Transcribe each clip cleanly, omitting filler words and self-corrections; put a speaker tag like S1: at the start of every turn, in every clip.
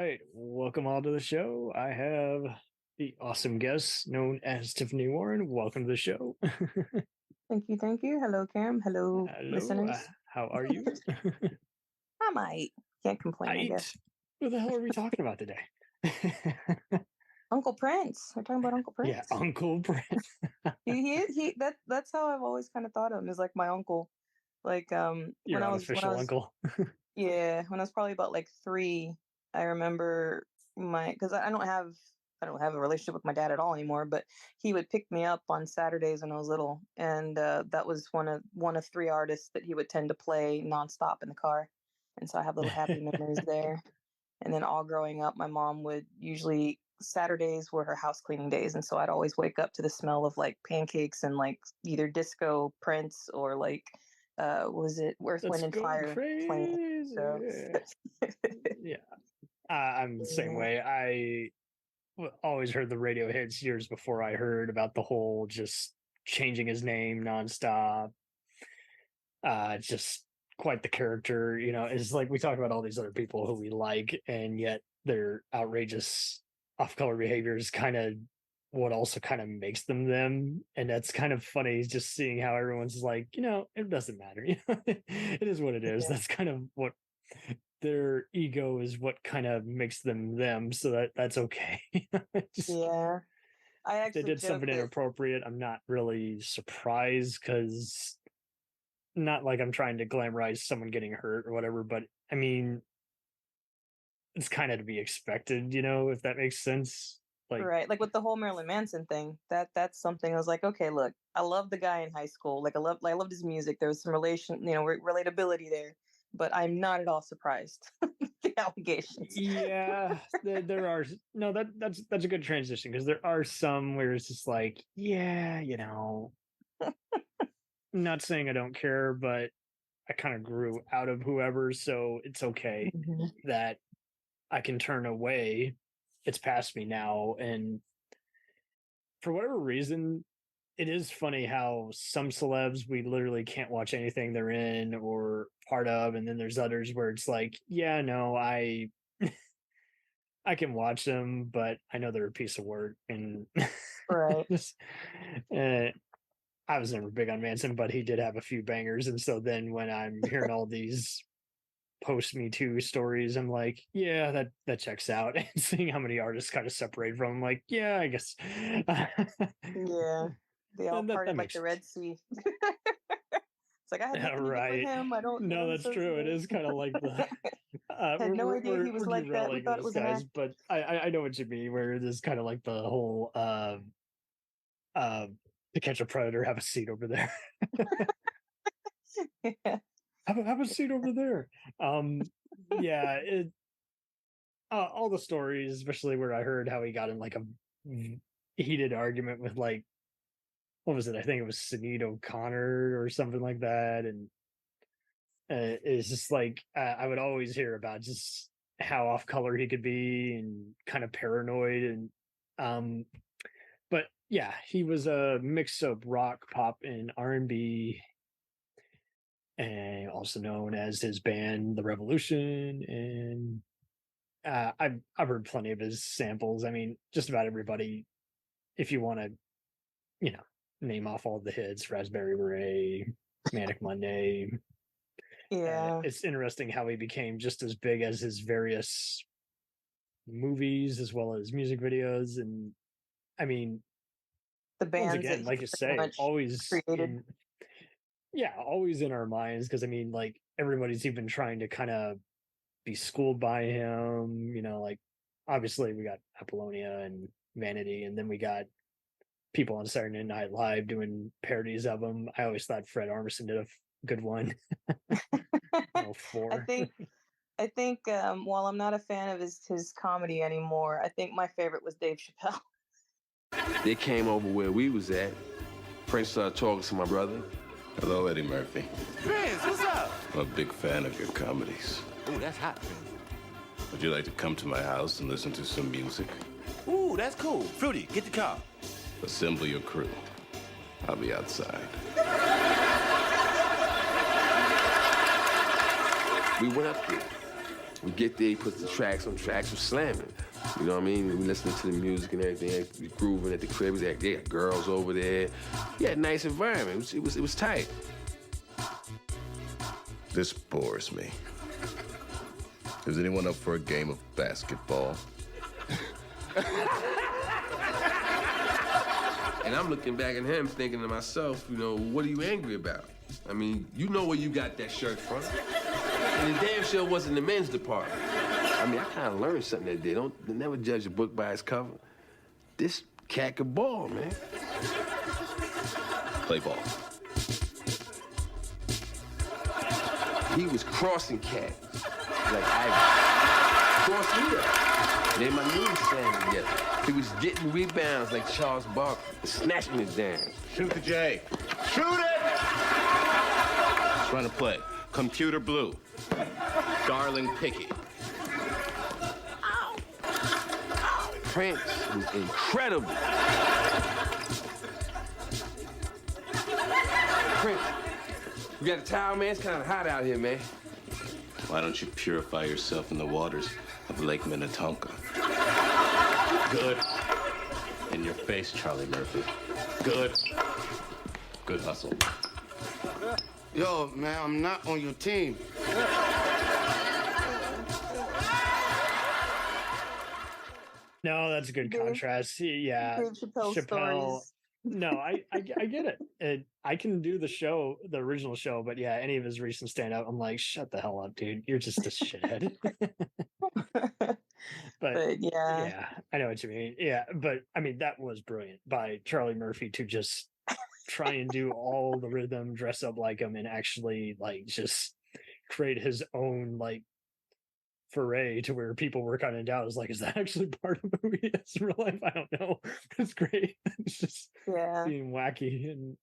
S1: right. Welcome all to the show. I have the awesome guest known as Tiffany Warren. Welcome to the show.
S2: Thank you, thank you. Hello, Cam. Hello,
S1: Hello.
S2: listeners.
S1: How are you?
S2: I might. Can't complain, I guess.
S1: What the hell are we talking about today?
S2: Uncle Prince. We're talking about Uncle Prince.
S1: Yeah, Uncle Prince.
S2: That's how I've always kind of thought of him, as like my uncle. Like
S1: Your
S2: when I was
S1: uncle.
S2: yeah, when I was probably about like 3, I remember because I don't have a relationship with my dad at all anymore, but he would pick me up on Saturdays when I was little, and that was one of 3 artists that he would tend to play nonstop in the car, and so I have little happy memories there. And then all growing up, my mom would usually Saturdays were her house cleaning days, and so I'd always wake up to the smell of like pancakes and like either disco Prince or like was it Earth,
S1: Let's
S2: Wind and
S1: go
S2: Fire playing.
S1: crazy.
S2: So
S1: Yeah. I'm the same way. I always heard the radio hits years before I heard about the whole just changing his name nonstop. Just quite the character, is like we talk about all these other people who we like, and yet their outrageous off-color behavior is kind of what also kind of makes them. And that's kind of funny just seeing how everyone's like, it doesn't matter. It is what it is.
S2: yeah.
S1: That's kind of what their ego is, what kind of makes them. So that's okay.
S2: Yeah. I
S1: They
S2: actually
S1: did something
S2: joke that
S1: inappropriate. I'm not really surprised because not like I'm trying to glamorize someone getting hurt or whatever, but I mean, it's kind of to be expected, if that makes sense. Like,
S2: right, like with the whole Marilyn Manson thing, that's something I was like, okay, look, I love the guy in high school. Like I loved his music. There was some relatability there, but I'm not at all surprised the allegations.
S1: yeah, there are no that's a good transition because there are some where it's just like, yeah, not saying I don't care, but I kind of grew out of whoever, so it's okay
S2: Mhm.
S1: that I can turn away. It's past me now, and for whatever reason, it is funny how some celebs we literally can't watch anything they're in or part of, and then there's others where it's like, yeah, no, I I can watch them, but I know they're a piece of work, and
S2: Right.
S1: just, uh, I was never big on Manson, but he did have a few bangers, and so then when I'm hearing all these post Me Too stories, I'm like, yeah, that checks out. And seeing how many artists kind of separate from, I'm like, yeah, I guess.
S2: Yeah. They all
S1: And that
S2: parted like
S1: makes
S2: the
S1: sense.
S2: Red Sea. It's like I had
S1: Yeah,
S2: nothing to do with
S1: right.
S2: him. I
S1: No,
S2: don't
S1: that's true. It
S2: associate.
S1: is kind of like the
S2: Had no idea he
S1: we're
S2: was like that. We
S1: derailing
S2: thought it
S1: those
S2: was an
S1: guys,
S2: act.
S1: but I know what you mean. Where it is kind of like the whole uh to catch a predator, have a seat over there.
S2: Yeah.
S1: Have a seat over there. Yeah, all the stories, especially where I heard how he got in like a heated argument with like what was it? I think it was Sinead O'Connor or something like that, and it's just like I would always hear about just how off color he could be and kind of paranoid and um but yeah, he was a mix of rock, pop, and R&B, and also known as his band The Revolution. And I've heard plenty of his samples. I mean, just about everybody. If you want to, you know, name off all the hits, Raspberry Beret, Manic Monday.
S2: Yeah.
S1: It's interesting how he became just as big as his various movies as well as music videos. And I mean,
S2: The
S1: once
S2: bands that
S1: again,
S2: he
S1: like you
S2: pretty
S1: say,
S2: much
S1: always
S2: created.
S1: in, yeah, always in our minds. Because I mean, like everybody's even trying to kind of be schooled by him. Like obviously we got Apollonia and Vanity, and then we got people on Saturday Night Live doing parodies of him. I always thought Fred Armisen did a good one.
S2: I
S1: 4.
S2: think while I'm not a fan of his comedy anymore, I think my favorite was Dave Chappelle.
S3: They came over where we was at. Prince started talking to my brother.
S4: Hello, Eddie Murphy.
S5: Prince, what's up?
S4: I'm a big fan of your comedies.
S5: Ooh, that's hot, Prince.
S4: Would you like to come to my house and listen to some music?
S5: Ooh, that's cool. Fruity, get the car.
S4: Assemble your crew. I'll be outside.
S3: We went up there. We get there, he puts the tracks on tracks, we're slamming. You know what I mean? We listening to the music and everything, we grooving at the crib. They got girls over there. He had a nice environment. It was tight.
S4: This bores me. Is anyone up for a game of basketball?
S3: And I'm looking back at him thinking to myself, you know, what are you angry about? I mean, you know where you got that shirt from. And the damn sure wasn't the men's department. I mean, I kind of learned something that day. Don't never judge a book by its cover. This cat could ball, man.
S4: Play ball.
S3: He was crossing cats. Like I crossed me up. Then my knees slammed together. He was getting rebounds like Charles Barkley, snatching it down.
S4: Shoot the J. Shoot it! Just run a play. Computer blue. Darling Picky.
S3: Prince was incredible. Prince, you got a towel, man? It's kind of hot out here, man.
S4: Why don't you purify yourself in the waters of Lake Minnetonka? Good. In your face, Charlie Murphy. Good. Good hustle.
S5: Yo, man, I'm not on your team.
S1: No, that's a good contrast. Yeah,
S2: Dave Chappelle stories.
S1: No, I get it. I can do the original show, but yeah, any of his recent stand-up, I'm like, shut the hell up, dude. You're just a shithead. but yeah, I know what you mean. Yeah, but I mean, that was brilliant by Charlie Murphy to just try and do all the rhythm, dress up like him, and actually like just create his own like foray to where people were kind of doubt. Is like, is that actually part of the movie? It's real life. I don't know. It's great. It's just being wacky and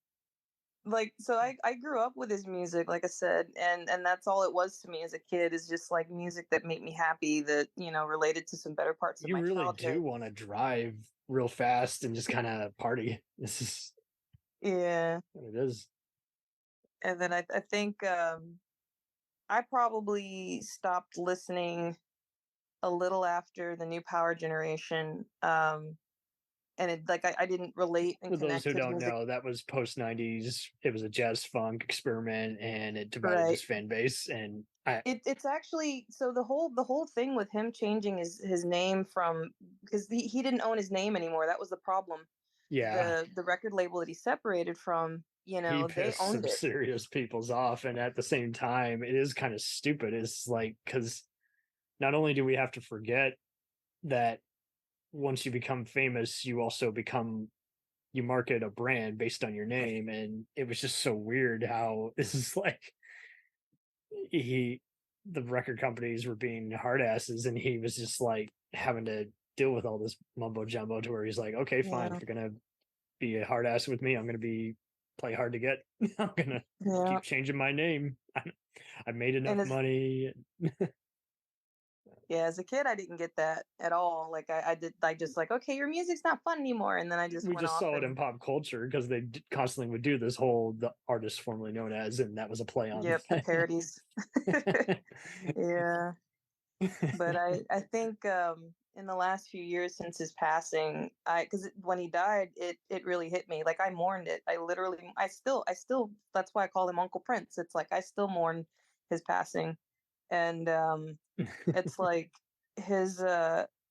S2: like, so I grew up with his music, like I said, and that's all it was to me as a kid, is just like music that made me happy, that, you know, related to some better parts of my childhood.
S1: You really do want to drive real fast and just kind of party. This is what it is.
S2: And then I think I probably stopped listening a little after the New Power Generation. And it, like, I didn't relate and
S1: For
S2: connect
S1: those who
S2: to
S1: don't
S2: music.
S1: know, that was post 90s. It was a jazz funk experiment, and it divided his fan base. And
S2: it's actually, so the whole thing with him changing his name from, because he didn't own his name anymore. That was the problem.
S1: Yeah,
S2: The record label that he separated from, you know,
S1: he
S2: they
S1: pissed
S2: owned
S1: some
S2: it.
S1: serious people's off, and at the same time, it is kind of stupid. It's like, because not only do we have to forget that once you become famous, you also you market a brand based on your name, and it was just so weird how this is like the record companies were being hard asses, and he was just like having to deal with all this mumbo jumbo to where he's like, okay, fine, if you're gonna be a hard ass with me, I'm gonna play hard to get. I'm gonna keep changing my name. I made enough money.
S2: Yeah, as a kid, I didn't get that at all. Like I just like, okay, your music's not fun anymore, and then I
S1: We just saw it in pop culture because they constantly would do this whole the artist formerly known as, and that was a play on.
S2: Yep, the parodies. Yeah, but I think in the last few years since his passing, because when he died, it really hit me. Like I mourned it. I still that's why I call him Uncle Prince. It's like I still mourn his passing, and it's like his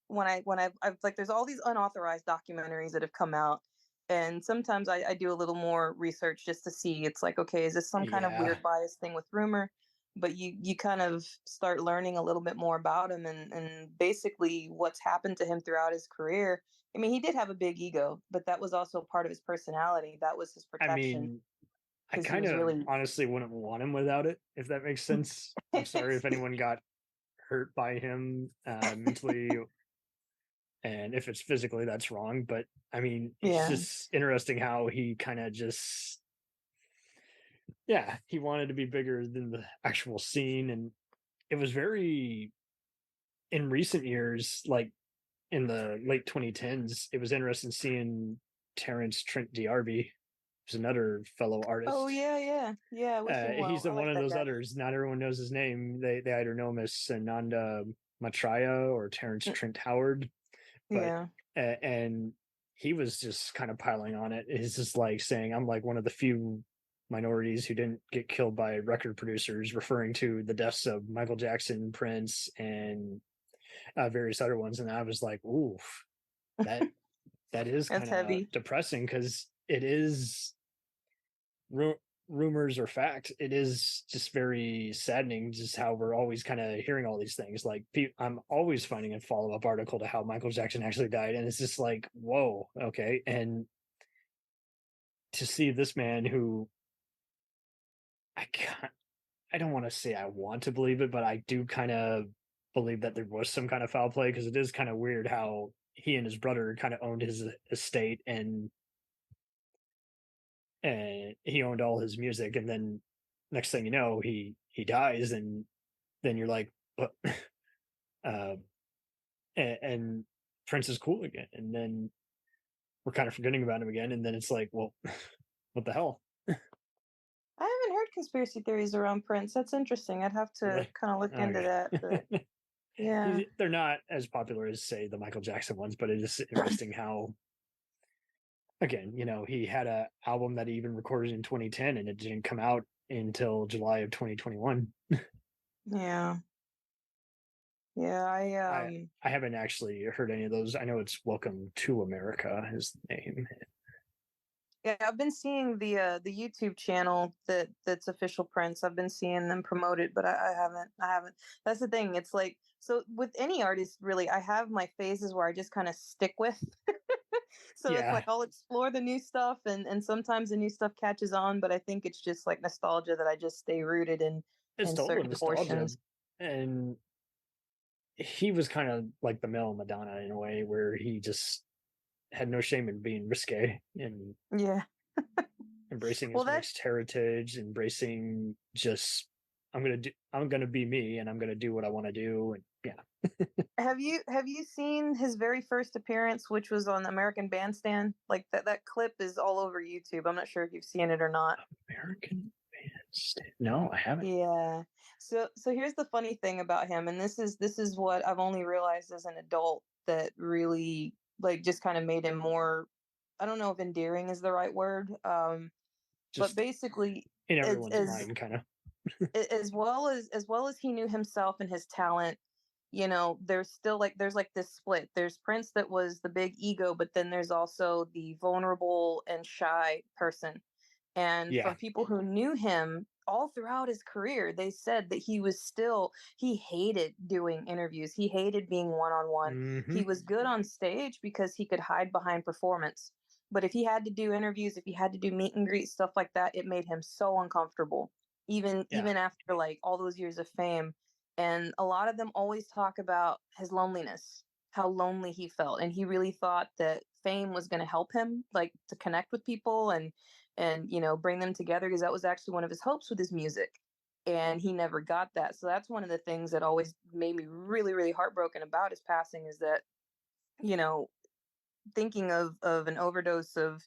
S2: when I've like, there's all these unauthorized documentaries that have come out, and sometimes I do a little more research just to see. It's like, okay, is this some kind of weird bias thing with rumor? But you kind of start learning a little bit more about him, and basically what's happened to him throughout his career. I mean, he did have a big ego, but that was also part of his personality. That was his protection.
S1: I mean, I kind of honestly wouldn't want him without it, if that makes sense. I'm sorry if anyone got hurt by him mentally, and if it's physically, that's wrong. But I mean, it's just interesting how he kind of just, he wanted to be bigger than the actual scene. And it was very, in recent years, like in the late 2010s, it was interesting seeing Terrence Trent D'Arby There's another fellow artist.
S2: Oh yeah. I wish him well.
S1: He's
S2: I
S1: one
S2: like
S1: of
S2: that
S1: those
S2: guy.
S1: others. Not everyone knows his name. They either know him as Sananda Maitreya or Terrence Trent Howard, but
S2: Yeah.
S1: and he was just kind of piling on it. He's just like saying, "I'm like one of the few minorities who didn't get killed by record producers," referring to the deaths of Michael Jackson, Prince, and various other ones. And I was like, "Ooh, that is
S2: That's
S1: kind of
S2: heavy.
S1: depressing because it is rumors or fact. It is just very saddening just how we're always kind of hearing all these things. Like I'm always finding a follow-up article to how Michael Jackson actually died, and it's just like, whoa, okay. And to see this man who I don't want to say I want to believe it, but I do kind of believe that there was some kind of foul play, because it is kind of weird how he and his brother kind of owned his estate, and he owned all his music, and then next thing you know, he dies, and then you're like, what? uh, and Prince is cool again, and then we're kind of forgetting about him again, and then it's like, well, what the hell?
S2: I haven't heard conspiracy theories around Prince. That's interesting. I'd have to
S1: Really?
S2: kind of look into that. But yeah.
S1: They're not as popular as, say, the Michael Jackson ones, but it is interesting how, again, he had a album that he even recorded in 2010, and it didn't come out until July of 2021.
S2: Yeah. Yeah,
S1: I haven't actually heard any of those. I know it's "Welcome to America" is the name.
S2: yeah, I've been seeing the YouTube channel that's official Prince. I've been seeing them promote it, but I haven't. That's the thing. It's like, so with any artist, really, I have my phases where I just kind of stick with. So it's
S1: Yeah,
S2: like I'll explore the new stuff, and sometimes the new stuff catches on, but I think it's just like nostalgia that I just stay rooted
S1: it's
S2: in
S1: total
S2: certain
S1: nostalgia,
S2: portions.
S1: and he was kind of like the male Madonna in a way, where he just had no shame in being risque and
S2: Yeah.
S1: embracing
S2: Well,
S1: his mixed heritage, embracing just I'm gonna be me, and I'm gonna do what I want to do, and yeah.
S2: have you seen his very first appearance, which was on American Bandstand? Like that clip is all over YouTube. I'm not sure if you've seen it or not.
S1: American Bandstand? No, I haven't.
S2: Yeah. So here's the funny thing about him, and this is what I've only realized as an adult that really like just kind of made him more, I don't know if endearing is the right word. But
S1: Just
S2: basically,
S1: in
S2: as
S1: everyone's mind, kind of.
S2: as well as he knew himself and his talent, there's this split. There's Prince that was the big ego, but then there's also the vulnerable and shy person. And
S1: Yeah.
S2: from people who knew him all throughout his career, they said that he hated doing interviews. He hated being one on one.
S1: Mm-hmm.
S2: He was good on stage because he could hide behind performance. But if he had to do interviews, if he had to do meet and greet stuff like that, it made him so uncomfortable. Even
S1: Yeah.
S2: even after like all those years of fame. And a lot of them always talk about his loneliness, how lonely he felt. And he really thought that fame was going to help him like to connect with people and bring them together, because that was actually one of his hopes with his music, and he never got that. So that's one of the things that always made me really, really heartbroken about his passing, is that you know thinking of an overdose of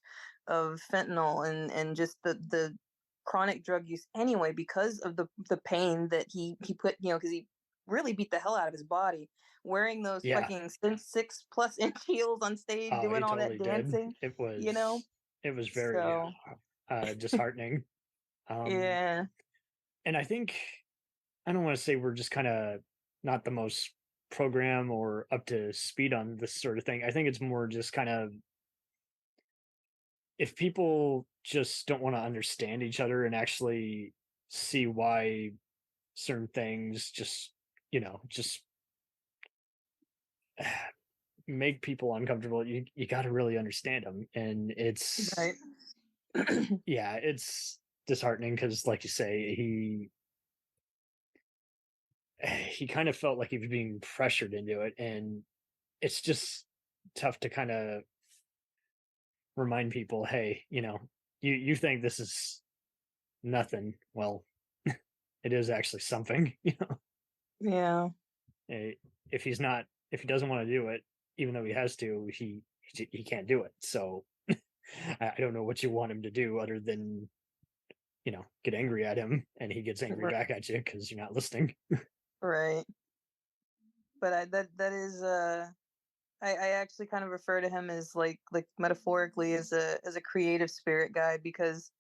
S2: fentanyl and just the chronic drug use anyway, because of the pain that he put, because he really beat the hell out of his body wearing those
S1: Yeah.
S2: fucking 6+ inch heels on stage,
S1: Oh,
S2: doing
S1: he
S2: all that
S1: totally did.
S2: dancing.
S1: It
S2: you know
S1: was very
S2: so
S1: disheartening.
S2: yeah.
S1: And I think, I don't want to say we're just kind of not the most program or up to speed on this sort of thing. I think it's more just kind of, if people just don't want to understand each other and actually see why certain things just make people uncomfortable, you got to really understand them. And it's
S2: Right.
S1: yeah, it's disheartening because, like you say, he kind of felt like he was being pressured into it, and it's just tough to kind of remind people, hey, you think this is nothing. Well, it is actually something.
S2: Yeah.
S1: Eh, if he doesn't want to do it, even though he has to, he can't do it. So I don't know what you want him to do other than, get angry at him, and he gets angry back at you because you're not listening.
S2: Right. But that is I actually kind of refer to him as like metaphorically as a creative spirit guy, because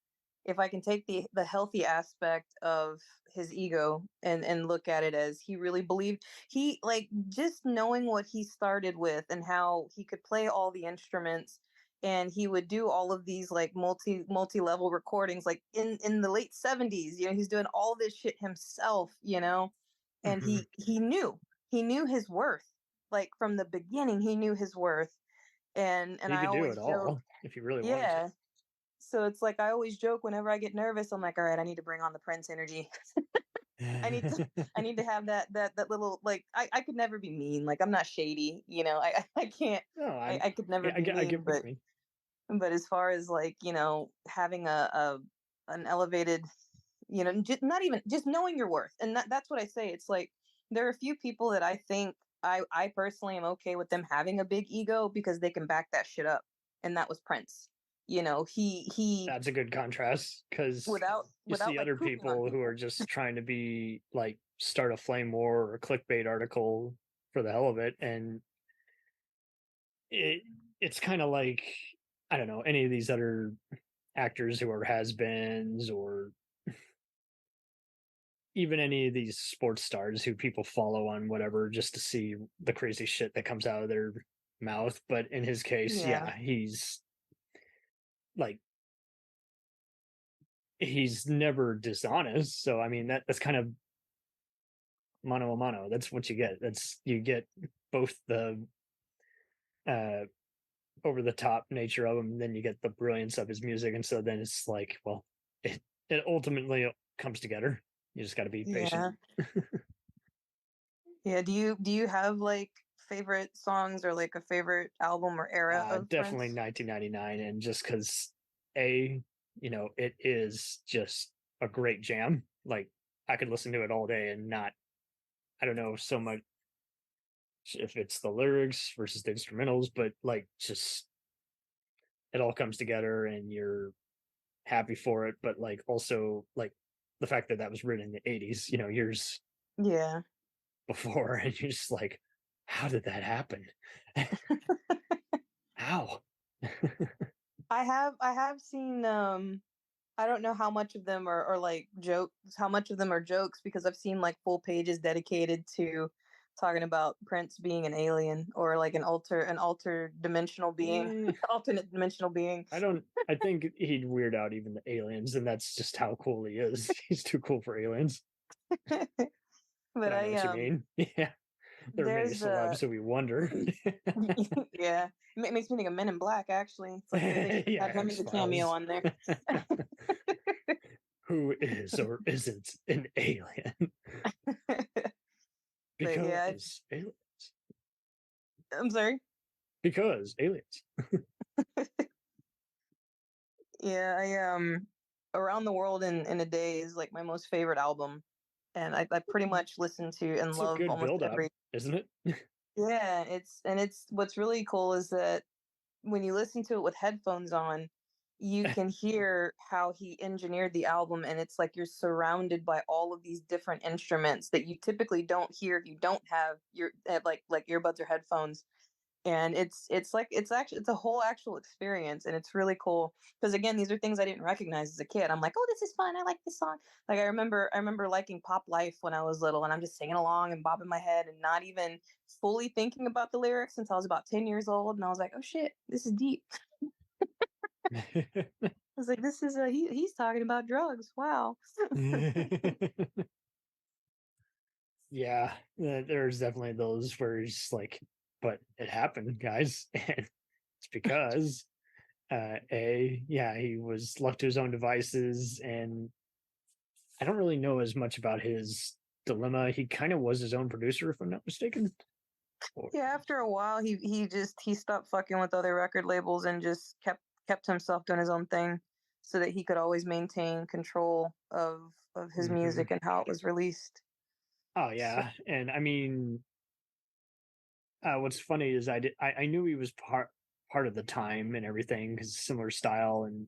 S2: if I can take the healthy aspect of his ego and look at it as he really believed, he like just knowing what he started with and how he could play all the instruments, and he would do all of these like multi-level recordings like in the late 70s, he's doing all this shit himself, and
S1: Mhm.
S2: he knew his worth, like from the beginning he knew his worth. And
S1: He
S2: I
S1: could do
S2: always
S1: it
S2: joke,
S1: all if he really wanted
S2: yeah. So it's like I always joke whenever I get nervous, I'm like, all right, I need to bring on the Prince energy. I need to
S1: to.
S2: I need to have that little, like, I could never be mean. Like, I'm not shady, I can't,
S1: No,
S2: I could never
S1: yeah,
S2: be
S1: I get
S2: mean,
S1: what you mean.
S2: but as far as like, having a an elevated, just not even just knowing your worth. And that's what I say. It's like there are a few people that I think I personally am okay with them having a big ego because they can back that shit up. And that was Prince. He
S1: That's a good contrast, because you
S2: without
S1: see
S2: like
S1: other
S2: pooping on
S1: people who are
S2: people.
S1: just trying to be like start a flame war or a clickbait article for the hell of it, and it's kind of like, I don't know, any of these other actors who are has-beens, or even any of these sports stars who people follow on whatever just to see the crazy shit that comes out of their mouth. But in his case,
S2: Yeah.
S1: yeah, like he's never dishonest. So I mean, that's kind of mano a mano. That's what you get. You get both the uh over the top nature of him, then you get the brilliance of his music, and so then it's like, well, it ultimately comes together. You just got to be patient.
S2: Yeah. Yeah. Do you have like favorite songs or like a favorite album or era of
S1: Definitely
S2: Prince?
S1: 1999, and just because a it is just a great jam. Like, I could listen to it all day and not, I don't know so much if it's the lyrics versus the instrumentals, but like just it all comes together and you're happy for it. But like also like the fact that that was written in the 80s, years
S2: Yeah.
S1: before, and you're just like, how did that happen? How?
S2: I have seen I don't know how much of them are like jokes, how much of them are jokes, because I've seen like full pages dedicated to talking about Prince being an alien or like an alter dimensional being,
S1: Mm,
S2: alternate dimensional being.
S1: I think he'd weird out even the aliens, and that's just how cool he is. He's too cool for aliens.
S2: But
S1: But I know
S2: I
S1: what you mean. Yeah. There are many
S2: there's
S1: celebs who we wonder.
S2: yeah, it makes me think of Men in Black. Actually, it's like they should have
S1: Yeah,
S2: had him as a cameo
S1: X-Files.
S2: on there.
S1: Who is or isn't an alien?
S2: But yeah,
S1: Because aliens.
S2: I'm sorry.
S1: Because aliens.
S2: Yeah, I Around the World in a Day is like my most favorite album, and I pretty much listen to and
S1: It's a
S2: love
S1: good
S2: almost
S1: build up,
S2: every.
S1: isn't it?
S2: Yeah, it's what's really cool is that when you listen to it with headphones on, you can hear how he engineered the album, and it's like you're surrounded by all of these different instruments that you typically don't hear if you don't have your like earbuds or headphones. And it's a whole actual experience, and it's really cool because again, these are things I didn't recognize as a kid. I'm like, oh, this is fun, I like this song. Like I remember liking Pop Life when I was little, and I'm just singing along and bobbing my head and not even fully thinking about the lyrics until I was about 10 years old, and I was like, oh shit, this is deep. I was like, this is he's talking about drugs, wow.
S1: Yeah, there's definitely those where it's just like, but it happened, guys. And it's because yeah, he was left to his own devices, and I don't really know as much about his dilemma. He kind of was his own producer, if I'm not mistaken.
S2: Yeah, after a while he stopped fucking with other record labels and just kept himself doing his own thing so that he could always maintain control of his
S1: Mhm.
S2: music and how it was released.
S1: Oh
S2: So
S1: yeah, and I mean, what's funny is I knew he was part. part of the time and everything, because similar style, and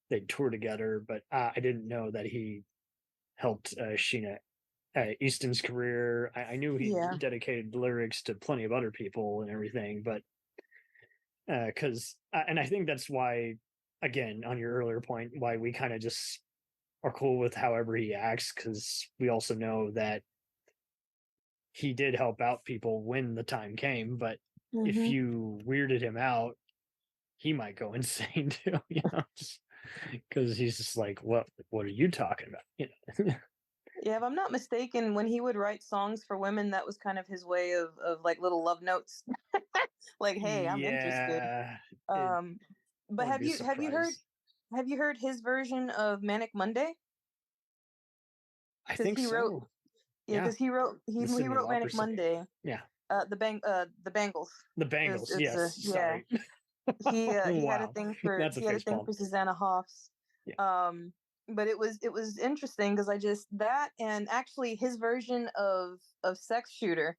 S1: they'd tour together. But I didn't know that he helped Sheena Easton's career. I knew he dedicated lyrics to plenty of other people and everything, but because and I think that's why, again, on your earlier point, why we kind of just are cool with however he acts, because we also know that he did help out people when the time came. But if you weirded him out, he might go insane too, you know, because he's just like, what are you talking about, you know?
S2: Yeah, if I'm not mistaken, when he would write songs for women, that was kind of his way of like little love notes, like, "Hey, I'm interested." But have you heard his version of Manic Monday?
S1: I think
S2: he
S1: so.
S2: Wrote, yeah, because he wrote Manic Monday.
S1: Yeah.
S2: The Bangles.
S1: The Bangles. Yes.
S2: Yeah. He had a thing for Susanna Hoffs.
S1: Yeah.
S2: But it was interesting because and actually his version of Sex Shooter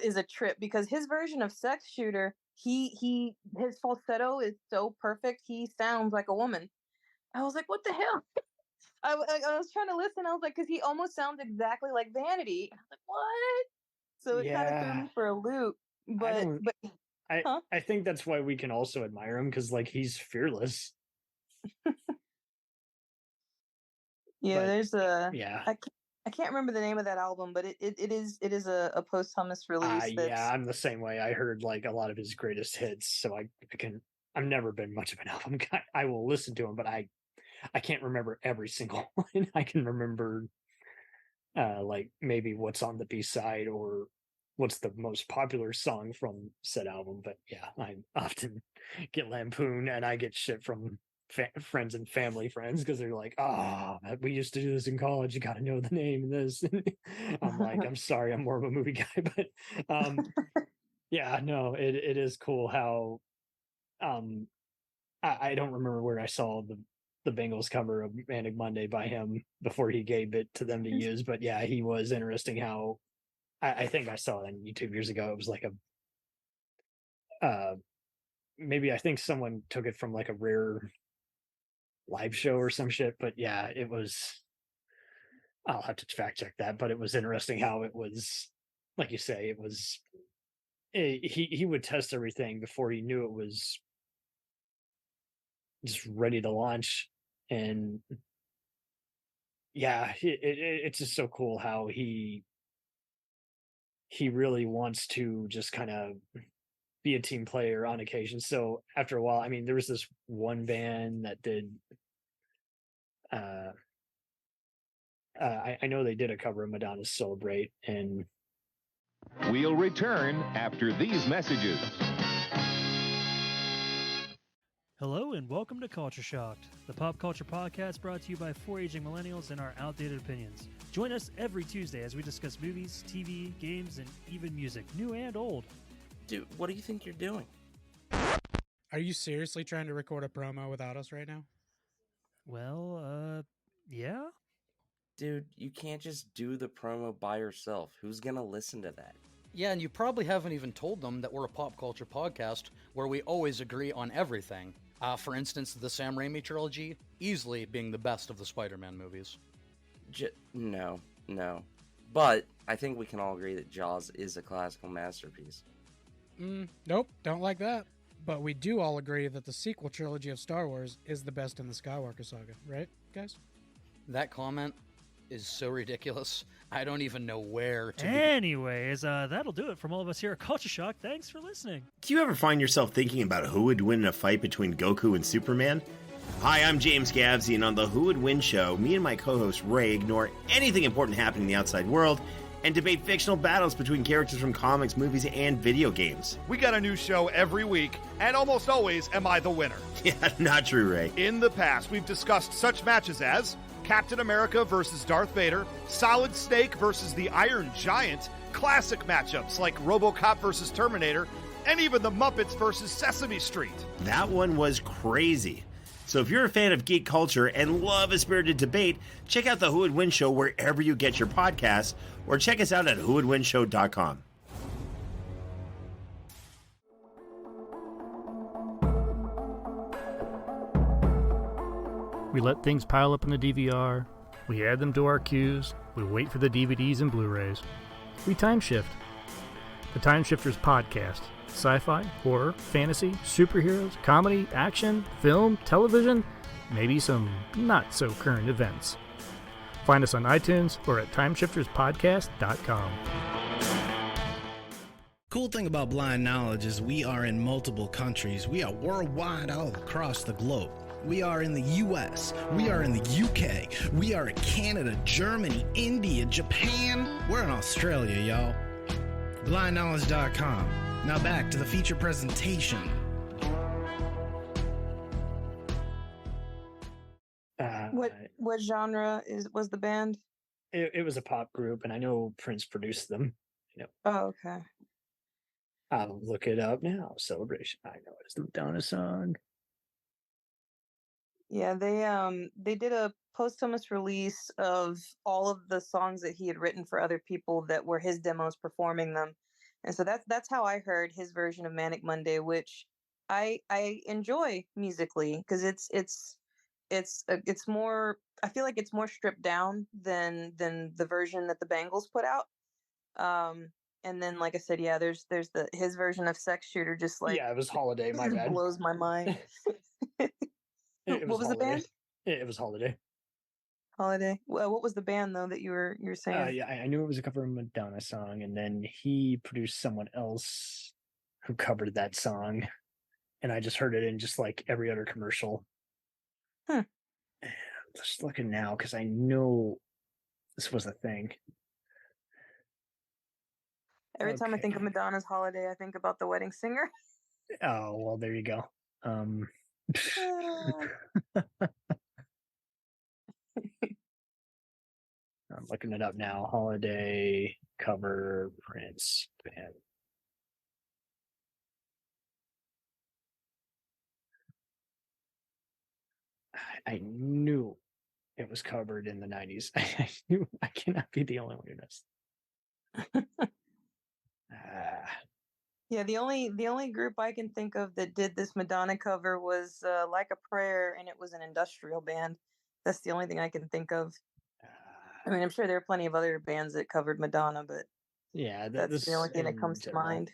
S2: is a trip, because his version of Sex Shooter, his falsetto is so perfect, he sounds like a woman. I was like, what the hell? I was trying to listen. I was like, because he almost sounds exactly like Vanity. I was like, what? So it kind of threw me for a loop.
S1: I think that's why we can also admire him, because like he's fearless.
S2: Yeah,
S1: but,
S2: there's
S1: yeah.
S2: I can't remember the name of that album, but it is a posthumous release.
S1: Yeah, I'm the same way. I heard like a lot of his greatest hits, so I've never been much of an album guy. I will listen to him, but I can't remember every single one. I can remember like maybe what's on the B-side or what's the most popular song from said album. But yeah, I often get lampooned and I get shit from friends and family friends, because they're like, "Oh, we used to do this in college, you got to know the name of this." I'm like, I'm sorry, I'm more of a movie guy. But yeah, no, it is cool how I don't remember where I saw the Bengals cover of Manic Monday by him before he gave it to them to use. But yeah, he was interesting how I think I saw it on YouTube years ago. It was like maybe I think someone took it from like a rare live show or some shit. But yeah, it was, I'll have to fact check that, but it was interesting how it was, like you say, it was he would test everything before he knew it was just ready to launch. And yeah, it's just so cool how he really wants to just kind of be a team player on occasion. So after a while, I mean, there was this one band that did I know they did a cover of Madonna's Celebrate, and
S6: we'll return after these messages.
S7: Hello and welcome to Culture Shocked, the pop culture podcast brought to you by four aging millennials and our outdated opinions. Join us every Tuesday as we discuss movies, TV, games, and even music, new and old.
S8: Dude, what do you think you're doing?
S9: Are you seriously trying to record a promo without us right now?
S7: Well, yeah.
S8: Dude, you can't just do the promo by yourself. Who's gonna listen to that?
S10: Yeah, and you probably haven't even told them that we're a pop culture podcast where we always agree on everything. For instance, the Sam Raimi trilogy, easily being the best of the Spider-Man movies.
S8: No. But I think we can all agree that Jaws is a classical masterpiece.
S9: Nope, don't like that. But we do all agree that the sequel trilogy of Star Wars is the best in the Skywalker saga, right, guys?
S10: That comment is so ridiculous. I don't even know where to
S7: Anyways, that'll do it from all of us here at Culture Shock. Thanks for listening.
S11: Do you ever find yourself thinking about who would win in a fight between Goku and Superman? Hi, I'm James Gavsey, and on the Who Would Win show, me and my co-host Ray ignore anything important happening in the outside world and debate fictional battles between characters from comics, movies, and video games.
S12: We got a new show every week, and almost always am I the winner.
S11: Yeah, not true, Ray.
S12: In the past, we've discussed such matches as Captain America versus Darth Vader, Solid Snake versus the Iron Giant, classic matchups like RoboCop versus Terminator, and even the Muppets versus Sesame Street.
S11: That one was crazy. So if you're a fan of geek culture and love a spirited debate, check out the Who Would Win show wherever you get your podcasts, or check us out at whowouldwinshow.com.
S7: We let things pile up in the DVR. We add them to our queues. We wait for the DVDs and Blu-rays. We time shift. The Time Shifters Podcast. Sci-fi, horror, fantasy, superheroes, comedy, action, film, television, maybe some not-so-current events. Find us on iTunes or at timeshifterspodcast.com.
S13: Cool thing about Blind Knowledge is we are in multiple countries. We are worldwide all across the globe. We are in the US. We are in the UK. We are in Canada, Germany, India, Japan. We're in Australia, y'all. BlindKnowledge.com. Now back to the feature presentation.
S2: What genre was the band?
S1: It was a pop group, and I know Prince produced them.
S2: Oh, okay.
S1: I'll look it up now. Celebration. I know it's the Madonna song.
S2: Yeah, they did a posthumous release of all of the songs that he had written for other people that were his demos performing them. And so that's how I heard his version of Manic Monday, which I enjoy musically because it's more, I feel like it's more stripped down than the version that the Bangles put out. And then, like I said, yeah, there's his version of Sex Shooter, just like,
S1: yeah, it was Holiday. My bad.
S2: Blows my mind. What was the band?
S1: It was Holiday.
S2: Holiday. Well, what was the band though that you were saying?
S1: Yeah, I knew it was a cover of a Madonna song, and then he produced someone else who covered that song, and I just heard it in just like every other commercial.
S2: Huh.
S1: I'm just looking now because I know this was a thing.
S2: Every time I think of Madonna's Holiday, I think about The Wedding Singer.
S1: Oh, well, there you go. I'm looking it up now. Holiday cover Prince band. I knew it was covered in the 90s. I knew I cannot be the only one who knows.
S2: Yeah, the only group I can think of that did this Madonna cover was Like a Prayer, and it was an industrial band. That's the only thing I can think of. I mean, I'm sure there are plenty of other bands that covered Madonna, but
S1: yeah,
S2: that's the only thing that comes to mind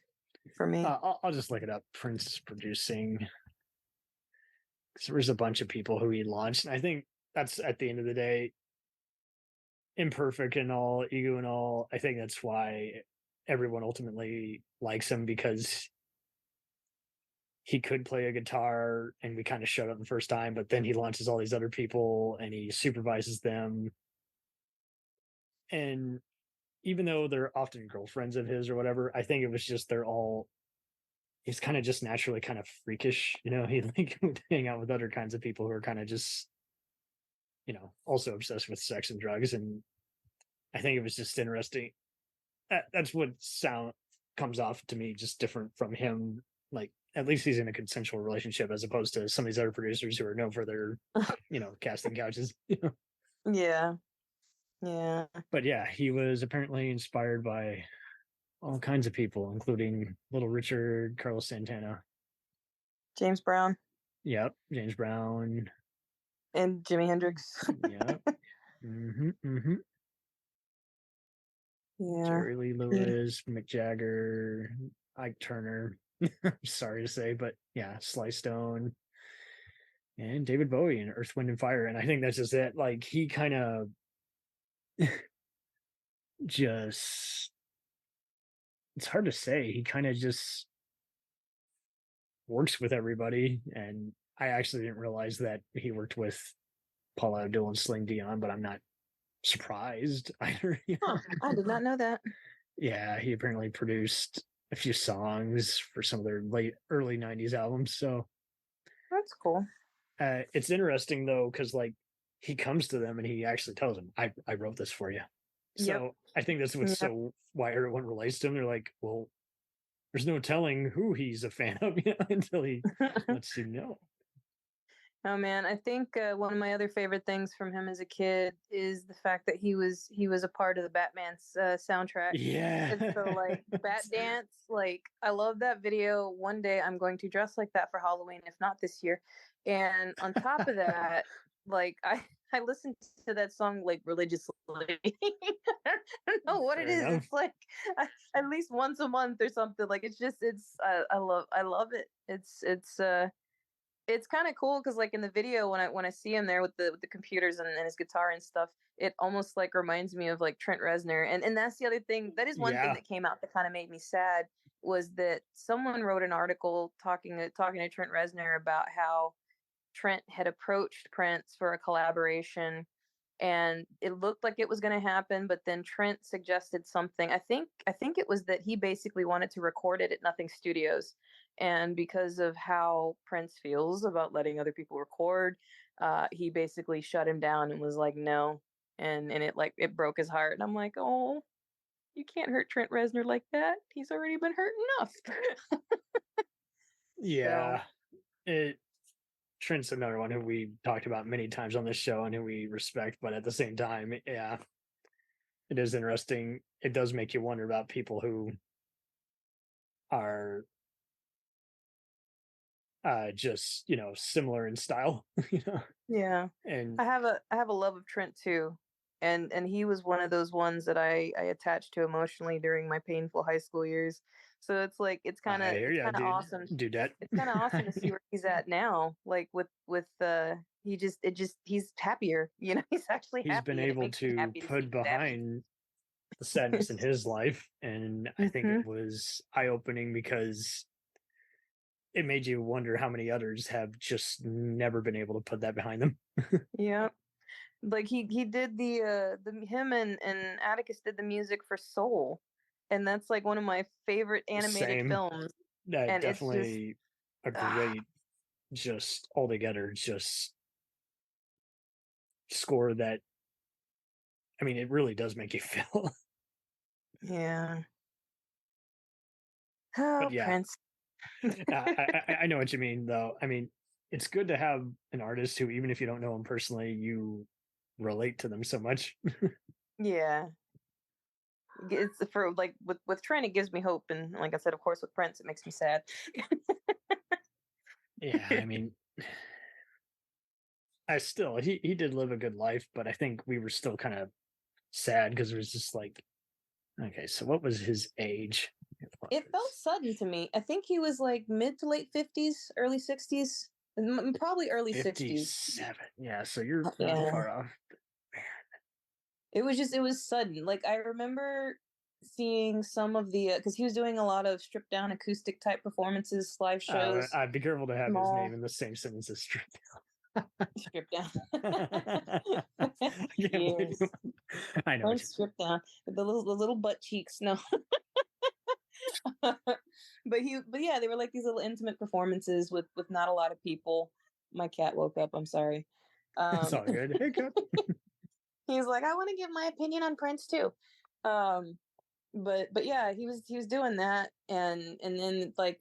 S2: for me.
S1: I'll just look it up. Prince is producing. There was a bunch of people who he launched, and I think that's, at the end of the day, imperfect and all, ego and all. I think that's why everyone ultimately likes him, because he could play a guitar and we kind of showed up the first time, but then he launches all these other people and he supervises them. And even though they're often girlfriends of his or whatever, I think it was just he's kind of just naturally kind of freakish, he like would hang out with other kinds of people who are kind of just, also obsessed with sex and drugs. And I think it was just interesting. That's what comes off to me just different from him. Like, at least he's in a consensual relationship, as opposed to some of these other producers who are known for their, casting couches.
S2: Yeah. Yeah.
S1: But yeah, he was apparently inspired by all kinds of people, including Little Richard, Carlos Santana,
S2: James Brown.
S1: Yep, James Brown.
S2: And Jimi Hendrix.
S1: Yep. Mm-hmm.
S2: Yeah.
S1: Jerry Lee Lewis, Mick Jagger, Ike Turner. Sorry to say, but yeah, Sly Stone, and David Bowie and Earth, Wind and Fire. And I think that's just it. Like, he kind of just, it's hard to say. He kind of just works with everybody. And I actually didn't realize that he worked with Paula Abdul and Celine Dion, but I'm not surprised either.
S2: I did not know that.
S1: Yeah, he apparently produced a few songs for some of their early 90s albums. So
S2: that's cool.
S1: It's interesting though, because like, he comes to them and he actually tells them, I wrote this for you. So I think that's what's why everyone relates to him. They're like, well, there's no telling who he's a fan of, until he lets you know.
S2: Oh man, I think one of my other favorite things from him as a kid is the fact that he was a part of the Batman's soundtrack.
S1: Yeah.
S2: And so like Bat Dance, like I love that video. One day I'm going to dress like that for Halloween, if not this year. And on top of that, like I listened to that song like religiously. I don't know what
S1: Fair
S2: it is.
S1: enough.
S2: It's like at least once a month or something. Like it's I love it. It's kind of cool because like in the video when I see him there with the computers and his guitar and stuff, it almost like reminds me of like Trent Reznor. And that's the other thing. That is one thing
S1: Yeah.
S2: that came out that kind of made me sad, was that someone wrote an article talking to Trent Reznor about how Trent had approached Prince for a collaboration, and it looked like it was going to happen, but then Trent suggested something. I think it was that he basically wanted to record it at Nothing Studios, and because of how Prince feels about letting other people record, he basically shut him down and was like no, and it broke his heart. And I'm like, oh, you can't hurt Trent Reznor like that. He's already been hurt enough.
S1: Yeah. Trent's another one who we talked about many times on this show and who we respect, but at the same time, yeah, it is interesting. It does make you wonder about people who are just, similar in style,
S2: Yeah.
S1: and
S2: I have a love of Trent too. And he was one of those ones that I attached to emotionally during my painful high school years. So it's like it's
S1: I
S2: kind of
S1: hear ya, dude.
S2: awesome.
S1: Dude, that
S2: It's kind of awesome to see where he's at now. Like with he's happier. He's actually
S1: he's
S2: happy.
S1: been
S2: And it
S1: able
S2: makes me
S1: to
S2: happy to see
S1: put
S2: he's happy.
S1: behind the sadness in his life, and I think it was eye-opening because it made you wonder how many others have just never been able to put that behind them.
S2: Yeah. Like he did the him and Atticus did the music for Soul, and that's like one of my favorite animated
S1: Same.
S2: films.
S1: Yeah,
S2: And it's just
S1: definitely a great, just altogether, just score that. I mean, it really does make you feel.
S2: yeah. Oh,
S1: But yeah,
S2: Prince.
S1: I know what you mean, though. I mean, it's good to have an artist who, even if you don't know them personally, you relate to them so much.
S2: Yeah. It's for like with Trent, it gives me hope, and like I said, of course, with Prince, it makes me sad.
S1: Yeah, I mean, he did live a good life, but I think we were still kind of sad because it was just like, okay, so what was his age?
S2: It felt sudden to me. I think he was like mid to late 50s, early 60s, probably early 60s.
S1: 57. Yeah, so you're not
S2: Yeah.
S1: far off.
S2: It was sudden. Like I remember seeing some of the because he was doing a lot of stripped down acoustic type performances, live shows.
S1: I'd be careful to have his
S2: small.
S1: name in the same sentence as Strip
S2: Stripped down.
S1: Yes. I know.
S2: Prince stripped down with the little butt cheeks. No. but yeah, they were like these little intimate performances with not a lot of people. My cat woke up. I'm sorry.
S1: It's all good. Hey, cat.
S2: He's like, I want to give my opinion on Prince too. But yeah, he was doing that, and then like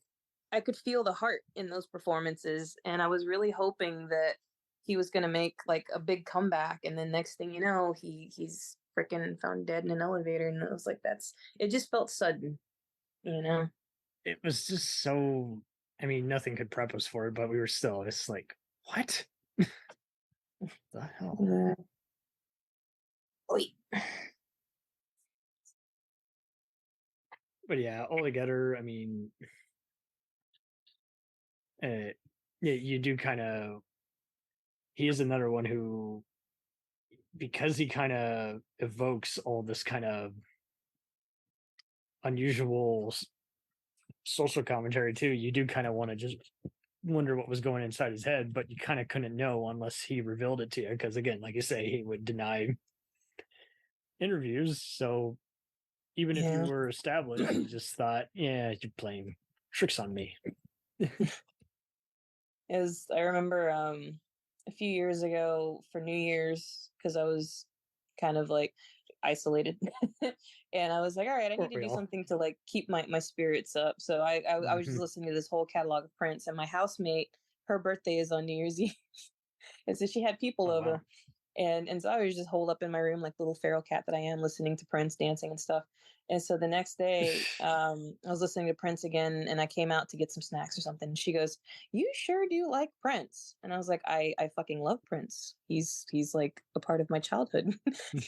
S2: I could feel the heart in those performances, and I was really hoping that he was gonna make like a big comeback, and then next thing you know, he's freaking found dead in an elevator, and it was like it just felt sudden,
S1: It was just so. I mean, nothing could prep us for it, but we were still. It's like, what the hell?
S2: Yeah.
S1: But yeah, altogether, I mean, yeah, you do kind of. He is another one who, because he kind of evokes all this kind of unusual social commentary too. You do kind of want to just wonder what was going inside his head, but you kind of couldn't know unless he revealed it to you. Because again, like you say, he would deny interviews. So even if you were established, you just thought, yeah, you're playing tricks on me.
S2: As I remember a few years ago for New Year's, because I was kind of like isolated and I was like, all right, I need to do something to like keep my spirits up. So I was just listening to this whole catalog of Prince, and my housemate, her birthday is on New Year's Eve. And so she had people over. And so I was just holed up in my room like the little feral cat that I am, listening to Prince, dancing and stuff. And so the next day, I was listening to Prince again, and I came out to get some snacks or something. And she goes, "You sure do like Prince?" And I was like, I fucking love Prince. He's like a part of my childhood.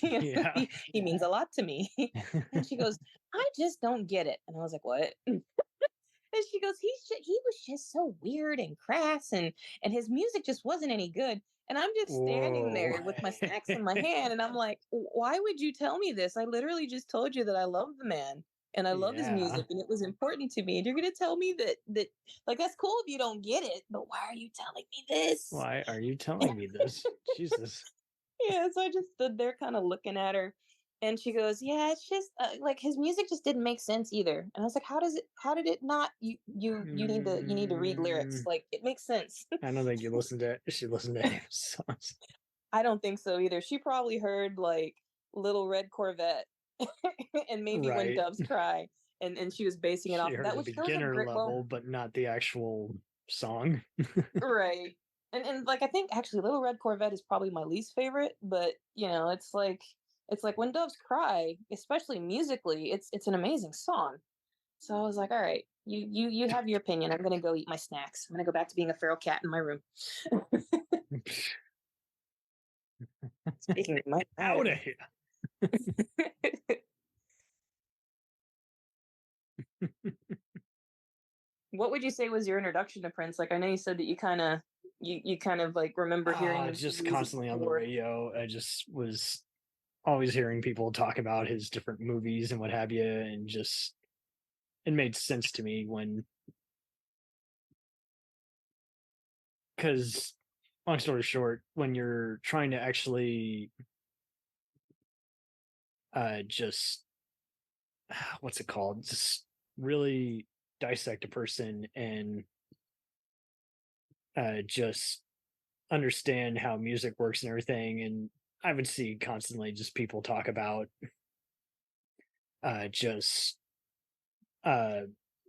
S2: He means a lot to me. And she goes, "I just don't get it." And I was like, "What?" And she goes, he was just so weird and crass, and his music just wasn't any good. And I'm just standing there with my snacks in my hand, and I'm like, why would you tell me this? I literally just told you that I love the man and I love his music and it was important to me. And you're gonna tell me that like, that's cool if you don't get it, but why are you telling me this?
S1: Why are you telling me this? Jesus.
S2: Yeah, so I just stood there kind of looking at her, and she goes, "Yeah, it's just like his music just didn't make sense either." And I was like, how did it not? You need to read lyrics. Like, it makes sense.
S1: I don't think she listened to his songs.
S2: I don't think so either. She probably heard like Little Red Corvette and maybe When Doves Cry, and she was basing it
S1: She
S2: off of
S1: heard
S2: that,
S1: the
S2: which those are
S1: beginner
S2: great.
S1: level, but not the actual song.
S2: Right. And like, I think actually Little Red Corvette is probably my least favorite, but it's like When Doves Cry, especially musically, it's an amazing song. So I was like, all right, you have your opinion. I'm gonna go eat my snacks. I'm gonna go back to being a feral cat in my room. Speaking of my
S1: out of here.
S2: What would you say was your introduction to Prince? Like, I know you said that you kind of like remember hearing the
S1: just
S2: music
S1: constantly on the
S2: before.
S1: radio. I just was always hearing people talk about his different movies and what have you, and just it made sense to me when, because long story short, when you're trying to actually just what's it called, just really dissect a person and just understand how music works and everything. And I would see constantly just people talk about just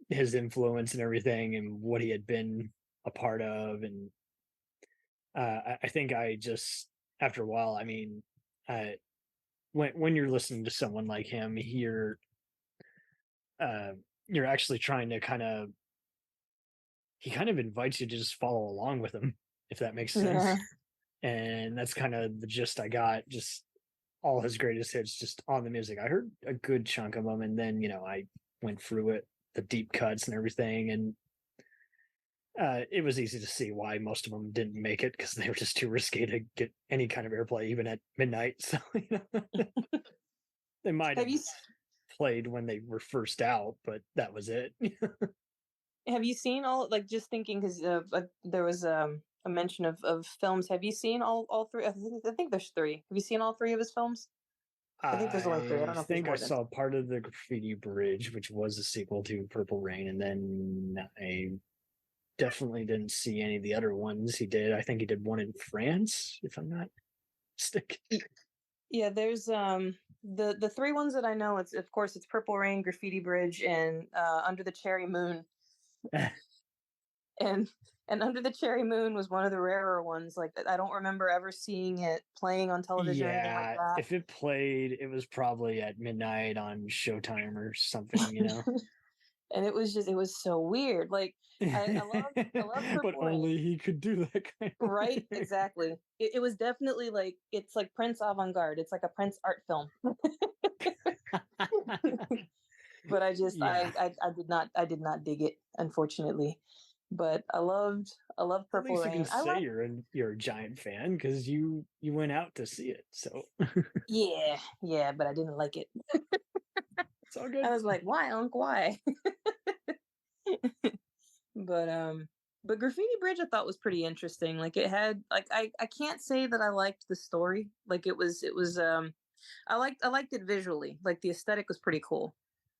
S1: his influence and everything and what he had been a part of. And I think I just, after a while, I mean, when you're listening to someone like him, you're actually trying to he kind of invites you to just follow along with him, if that makes sense.
S2: Yeah.
S1: And that's kind of the gist I got, just all his greatest hits just on the music. I heard a good chunk of them, and then I went through it, the deep cuts and everything, and it was easy to see why most of them didn't make it, because they were just too risky to get any kind of airplay, even at midnight. So they might have played when they were first out, but that was it.
S2: Have you seen all, like, just thinking, because there was a mention of films. Have you seen all three? I think there's three. Have you seen all three of his films? I think there's only three. I don't know if there's
S1: think
S2: more
S1: I
S2: than
S1: saw part of the Graffiti Bridge, which was a sequel to Purple Rain, and then I definitely didn't see any of the other ones he did. I think he did one in France, if I'm not mistaken.
S2: Yeah, there's the three ones that I know. It's, of course, it's Purple Rain, Graffiti Bridge, and Under the Cherry Moon. and Under the Cherry Moon was one of the rarer ones. Like, I don't remember ever seeing it playing on television or anything like that.
S1: If it played, it was probably at midnight on Showtime or something,
S2: And it was so weird. Like, I love Purple
S1: but
S2: Rain.
S1: only he could do that kind of
S2: Right,
S1: thing.
S2: exactly. It was definitely like, it's like Prince avant-garde. It's like a Prince art film. But I just I did not dig it, unfortunately. But I loved Purple
S1: At least you
S2: Rain.
S1: can say you're a giant fan, because you went out to see it. So
S2: yeah, but I didn't like it.
S1: It's all good.
S2: I was like, why, Unc? Why? But Graffiti Bridge I thought was pretty interesting. Like, it had, like, I can't say that I liked the story. Like, it was I liked it visually. Like, the aesthetic was pretty cool.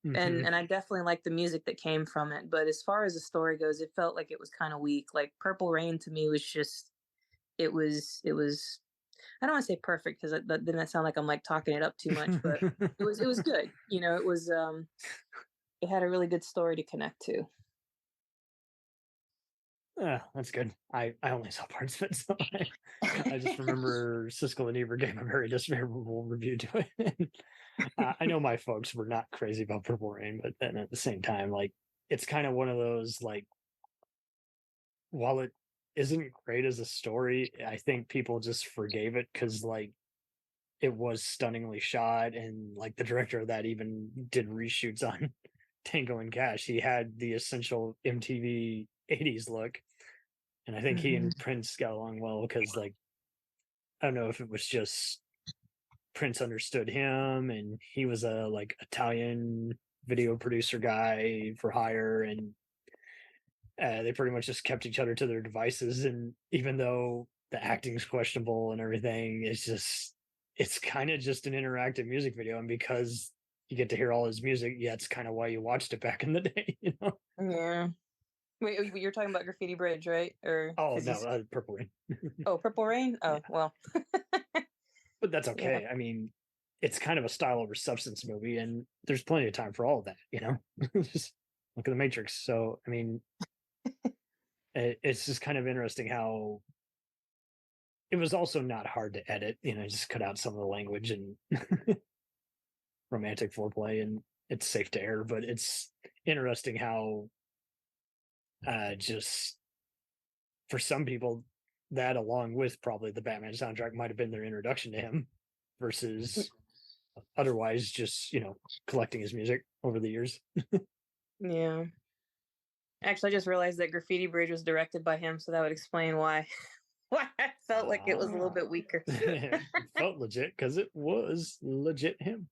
S1: Mhm.
S2: And I definitely liked the music that came from it. But as far as the story goes, it felt like it was kind of weak. Like, Purple Rain to me was just, it was I don't want to say perfect, because then that sound like I'm like talking it up too much, but it was good. It was it had a really good story to connect to.
S1: That's good. I only saw parts of it, so I just remember Siskel and Ebert gave a very disfavorable review to it. I know my folks were not crazy about Purple Rain, but then at the same time, like, it's kind of one of those, like, while it isn't great as a story, I think people just forgave it because, like, it was stunningly shot, and like the director of that even did reshoots on Tango and Cash. He had the essential MTV '80s look, and I think he and Prince got along well because, like, I don't know if it was just Prince understood him, and he was a like Italian video producer guy for hire, and they pretty much just kept each other to their devices. And even though the acting's questionable and everything, it's kind of just an interactive music video, and because you get to hear all his music, yeah, it's kind of why you watched it back in the day, you know?
S2: Yeah. Wait, you're talking about Graffiti Bridge, right? Or
S1: Oh no, Purple Rain.
S2: Oh, Purple Rain. Oh well.
S1: But that's okay. Yeah. I mean, it's kind of a style over substance movie, and there's plenty of time for all of that, you know? Just look at The Matrix. So I mean, it's just kind of interesting how it was also not hard to edit, you know, just cut out some of the language and romantic foreplay, and it's safe to air. But it's interesting how just for some people, that along with probably the Batman soundtrack might have been their introduction to him versus otherwise just, you know, collecting his music over the years.
S2: Yeah. Actually, I just realized that Graffiti Bridge was directed by him, so that would explain why I felt like it was a little bit weaker.
S1: It felt legit because it was legit him.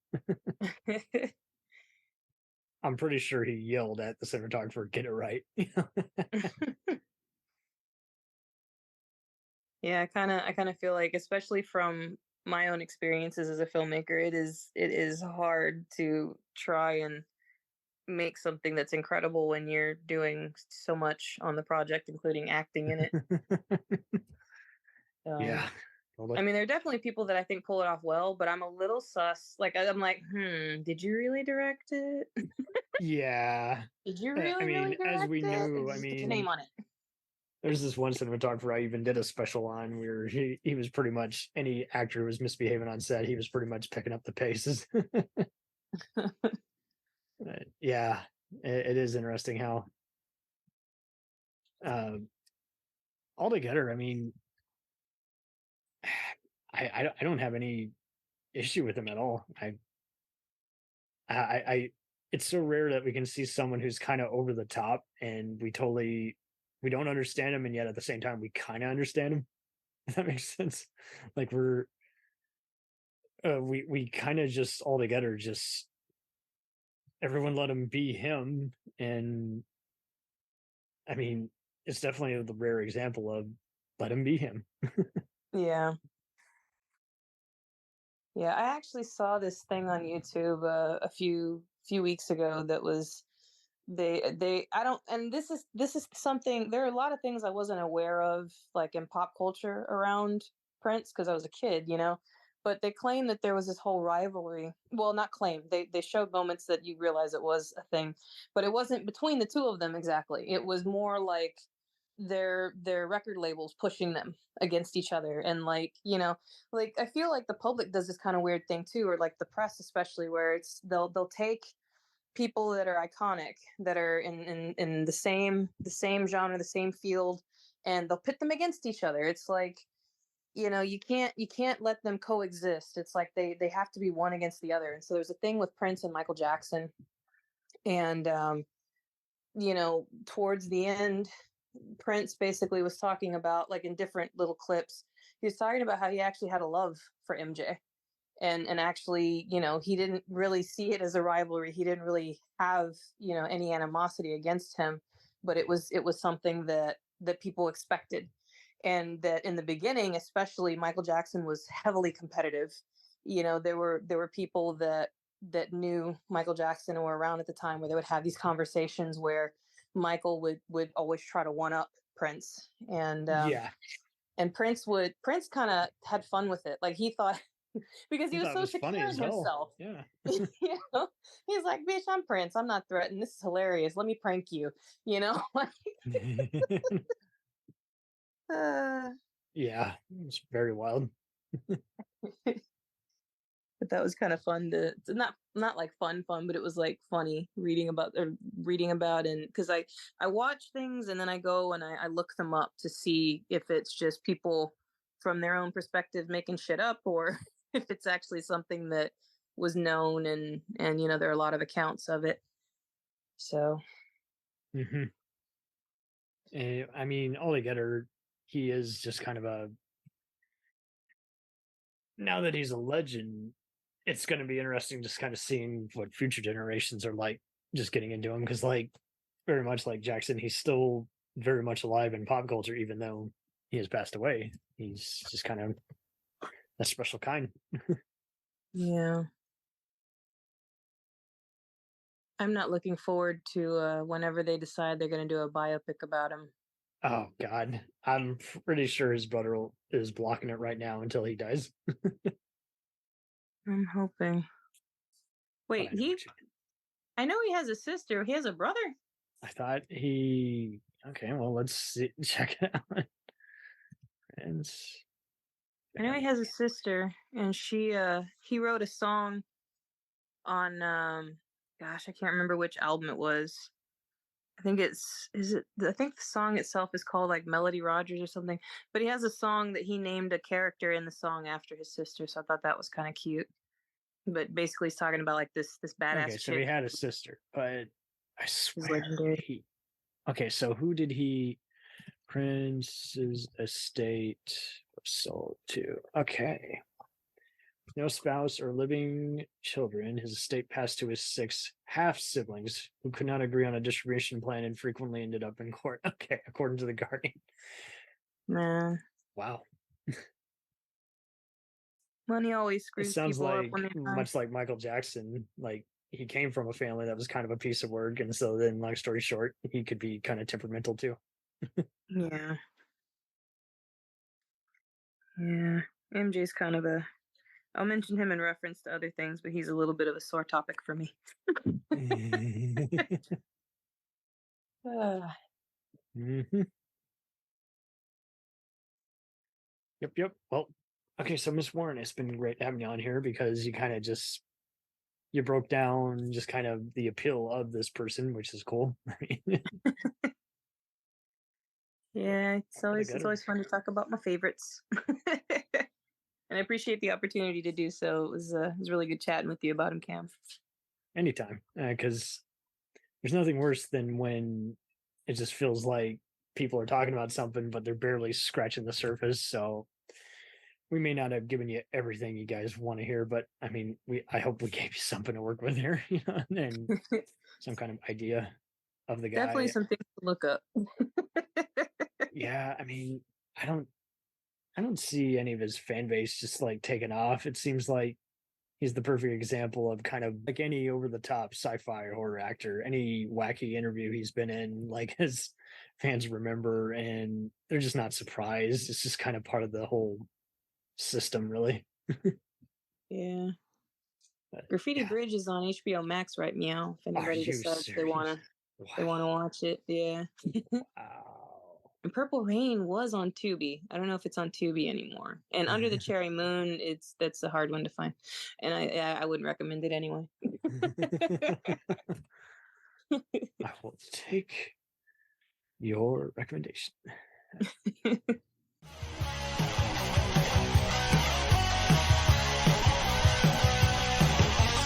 S1: I'm pretty sure he yelled at the cinematographer, "Get it right."
S2: Yeah, I kind of feel like, especially from my own experiences as a filmmaker, it is hard to try and make something that's incredible when you're doing so much on the project, including acting in it.
S1: Yeah.
S2: I mean, there are definitely people that I think pull it off well, but I'm a little sus. Like, I'm like, did you really direct it?
S1: Yeah.
S2: Did you really?
S1: I mean,
S2: really direct
S1: as we knew,
S2: I mean, put your name on it.
S1: There's this one cinematographer I even did a special on where he was pretty much any actor who was misbehaving on set, he was pretty much picking up the paces. Yeah, it is interesting how altogether, I mean, I don't have any issue with him at all. I it's so rare that we can see someone who's kind of over the top and we don't understand him, and yet at the same time we kind of understand him. If that makes sense. Like we kind of just all together just everyone let him be him, and I mean it's definitely the rare example of let him be him.
S2: Yeah. Yeah, I actually saw this thing on YouTube a few weeks ago that was they I don't, and this is something, there are a lot of things I wasn't aware of like in pop culture around Prince because I was a kid, you know. But they claim that there was this whole rivalry. Well, not claim. They showed moments that you realize it was a thing, but it wasn't between the two of them exactly. It was more like their record labels pushing them against each other, and like, you know, like I feel like the public does this kind of weird thing too, or like the press especially, where it's they'll take people that are iconic, that are in the same genre, the same field, and they'll pit them against each other. It's like, you know, you can't let them coexist. It's like they have to be one against the other. And so there's a thing with Prince and Michael Jackson, and you know, towards the end, Prince basically was talking about, like in different little clips, he was talking about how he actually had a love for MJ, and actually, you know, he didn't really see it as a rivalry. He didn't really have, you know, any animosity against him, but it was something that people expected. And that in the beginning, especially, Michael Jackson was heavily competitive. You know, there were people that knew Michael Jackson and were around at the time where they would have these conversations where Michael would always try to one up Prince, and
S1: Yeah.
S2: and Prince kind of had fun with it. Like he thought, because he was so secure in himself.
S1: Yeah.
S2: You know, he's like, bitch, I'm Prince. I'm not threatened. This is hilarious. Let me prank you. You know, like
S1: Yeah, it's very wild.
S2: But that was kind of fun to not like fun, but it was like funny reading about, and because I watch things and then I go and I look them up to see if it's just people from their own perspective making shit up, or if it's actually something that was known, and there are a lot of accounts of it. So
S1: I mean, altogether, he is just kind of now that he's a legend, it's going to be interesting just kind of seeing what future generations are like, just getting into him, because like very much like Jackson, he's still very much alive in pop culture, even though he has passed away. He's just kind of a special kind.
S2: Yeah. I'm not looking forward to whenever they decide they're going to do a biopic about him.
S1: Oh God, I'm pretty sure his brother is blocking it right now until he dies.
S2: I'm hoping. Wait, I know he has a sister. He has a brother.
S1: I thought he. Okay, well, let's see, check it out.
S2: I know he has a sister, and he wrote a song on gosh, I can't remember which album it was. I think I think the song itself is called like Melody Rogers or something, but he has a song that he named a character in the song after his sister, so I thought that was kind of cute. But basically he's talking about like this badass
S1: Okay, so
S2: chick.
S1: he had a sister, but I swear
S2: legendary.
S1: Okay, so who did he? Prince's estate was sold to. Okay. No spouse or living children. His estate passed to his 6 half-siblings who could not agree on a distribution plan and frequently ended up in court. Okay, according to The Guardian.
S2: Man.
S1: Wow.
S2: Money always
S1: It
S2: screws
S1: sounds
S2: people
S1: like
S2: up when they're
S1: much like Michael Jackson. Like, he came from a family that was kind of a piece of work, and so then, long story short, he could be kind of temperamental too.
S2: Yeah. Yeah. MJ's kind of I'll mention him in reference to other things, but he's a little bit of a sore topic for me.
S1: Yep. Well, okay, so Miss Warren, it's been great having you on here, because you kind of you broke down just kind of the appeal of this person, which is cool.
S2: Yeah, it's always fun to talk about my favorites. And I appreciate the opportunity to do so. It was really good chatting with you about him, Cam.
S1: Anytime, because there's nothing worse than when it just feels like people are talking about something, but they're barely scratching the surface. So we may not have given you everything you guys want to hear, but I mean, I hope we gave you something to work with here, and some kind of idea of the guy.
S2: Definitely some things to look up.
S1: Yeah, I mean, I don't see any of his fan base just like taking off. It seems like he's the perfect example of kind of like any over-the-top sci-fi horror actor. Any wacky interview he's been in, like, his fans remember, and they're just not surprised. It's just kind of part of the whole system, really.
S2: Yeah. Graffiti Bridge is on HBO Max right meow. If anybody decides they wanna watch it, yeah.
S1: Wow.
S2: And Purple Rain was on Tubi. I don't know if it's on Tubi anymore. And Under the Cherry Moon, that's a hard one to find, and I wouldn't recommend it anyway.
S1: I will take your recommendation.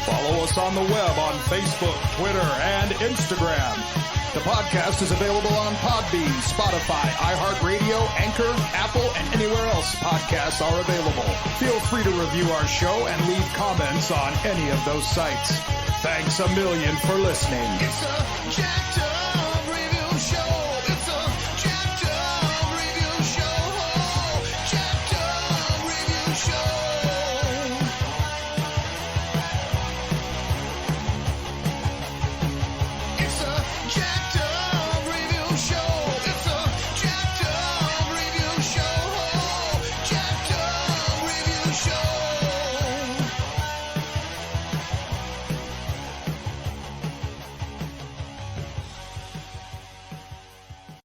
S12: Follow us on the web on Facebook, Twitter, and Instagram. The podcast is available on Podbean, Spotify, iHeartRadio, Anchor, Apple, and anywhere else podcasts are available. Feel free to review our show and leave comments on any of those sites. Thanks a million for listening. It's a jacked